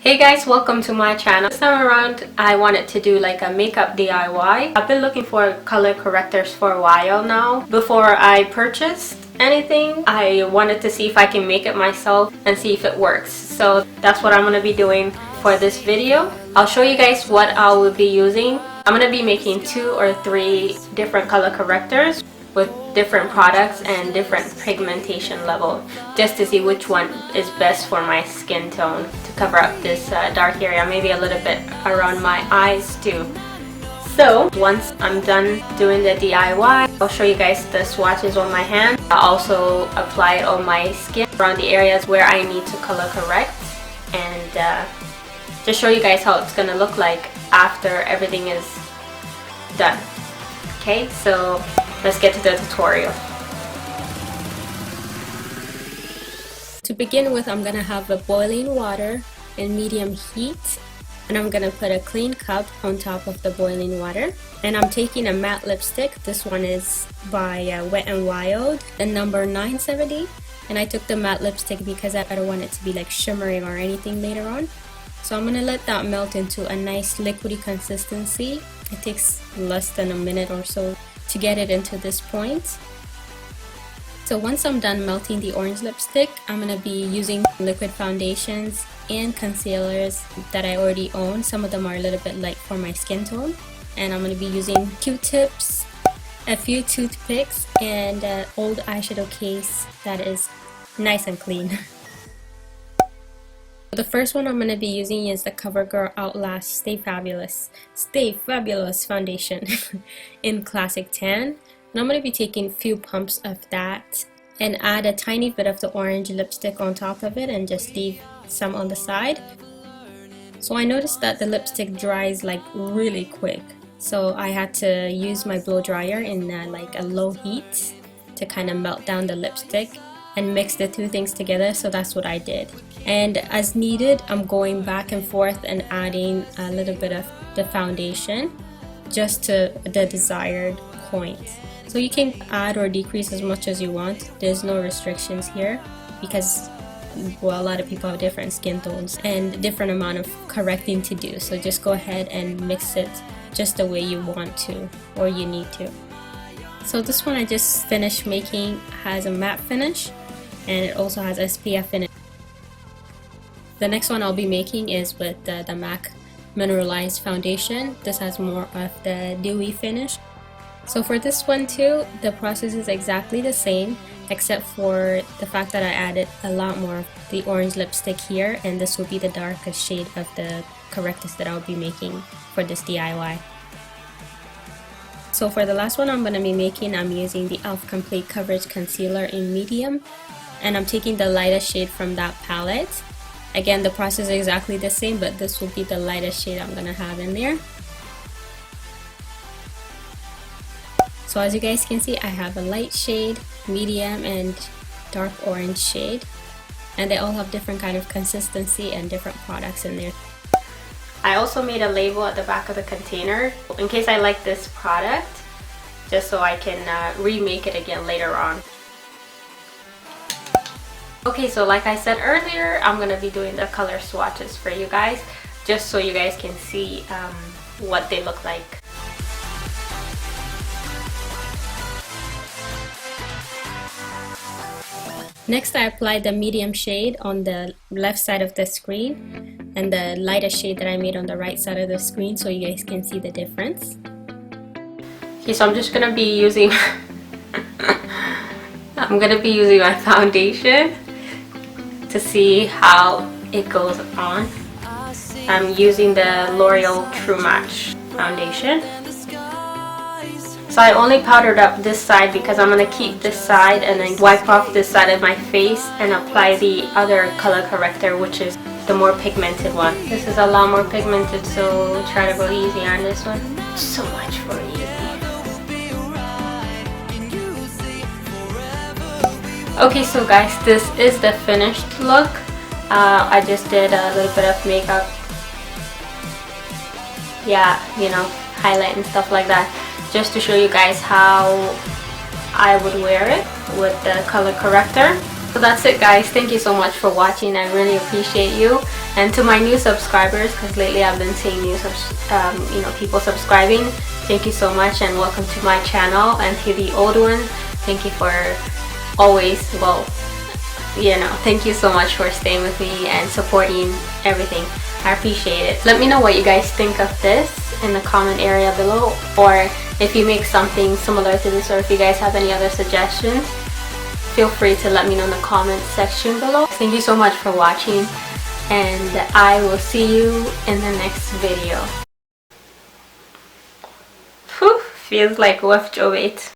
Hey guys, welcome to my channel. This time around I wanted to do like a makeup DIY. I've been looking for color correctors for a while now. Before I purchased anything, I wanted to see if I can make it myself and see if it works. So that's what I'm going to be doing for this video. I'll show you guys what I will be using. I'm going to be making 2 or 3 different color correctors with different products and different pigmentation level, just to see which one is best for my skin tone to cover up this dark area, maybe a little bit around my eyes too. So once I'm done doing the DIY, I'll show you guys the swatches on my hand. I'll also apply it on my skin around the areas where I need to color correct, and just show you guys how it's gonna look like after everything is done. Okay, so let's get to the tutorial. To begin with, I'm gonna have the boiling water in medium heat, and I'm gonna put a clean cup on top of the boiling water. And I'm taking a matte lipstick. This one is by Wet n Wild, the number 970. And I took the matte lipstick because I don't want it to be like shimmering or anything later on. So I'm gonna let that melt into a nice liquidy consistency. It takes less than a minute or so to get it into this point. So once I'm done melting the orange lipstick, I'm going to be using liquid foundations and concealers that I already own. Some of them are a little bit light for my skin tone. And I'm going to be using Q-tips, a few toothpicks, and an old eyeshadow case that is nice and clean. The first one I'm going to be using is the CoverGirl Outlast Stay Fabulous foundation in Classic Tan. And I'm going to be taking a few pumps of that and add a tiny bit of the orange lipstick on top of it and just leave some on the side. So I noticed that the lipstick dries like really quick. So I had to use my blow dryer in like a low heat to kind of melt down the lipstick and mix the two things together. So that's what I did. And as needed, I'm going back and forth and adding a little bit of the foundation just to the desired point. So you can add or decrease as much as you want. There's no restrictions here because, well, a lot of people have different skin tones and different amount of correcting to do. So just go ahead and mix it just the way you want to or you need to. So this one I just finished making has a matte finish, and it also has SPF in it. The next one I'll be making is with the MAC Mineralize foundation. This has more of the dewy finish. So for this one too, the process is exactly the same, except for the fact that I added a lot more of the orange lipstick here, and this will be the darkest shade of the correctors that I'll be making for this DIY. So for the last one I'm going to be making, I'm using the e.l.f. Complete Coverage Concealer in medium, and I'm taking the lightest shade from that palette. Again, the process is exactly the same, but this will be the lightest shade I'm going to have in there. So as you guys can see, I have a light shade, medium, and dark orange shade. And they all have different kind of consistency and different products in there. I also made a label at the back of the container in case I like this product, just so I can remake it again later on. Okay, so like I said earlier, I'm going to be doing the color swatches for you guys, just so you guys can see what they look like. Next, I applied the medium shade on the left side of the screen and the lightest shade that I made on the right side of the screen, so you guys can see the difference. Okay, so I'm just gonna be using my foundation to see how it goes on. I'm using the L'Oreal True Match foundation. So I only powdered up this side because I'm going to keep this side and then wipe off this side of my face and apply the other color corrector, which is the more pigmented one. This is a lot more pigmented, so try to go easy on this one. So much for easy. Okay, so guys, this is the finished look. I just did a little bit of makeup. Yeah, you know, highlight and stuff like that, just to show you guys how I would wear it with the color corrector. So that's it guys, thank you so much for watching, I really appreciate you. And to my new subscribers, because lately I've been seeing new people subscribing, thank you so much and welcome to my channel. And to the old ones, thank you for always, thank you so much for staying with me and supporting everything. I appreciate it. Let me know what you guys think of this in the comment area below, or if you make something similar to this, or if you guys have any other suggestions, feel free to let me know in the comment section below. Thank you so much for watching, and I will see you in the next video. Whew, feels like weft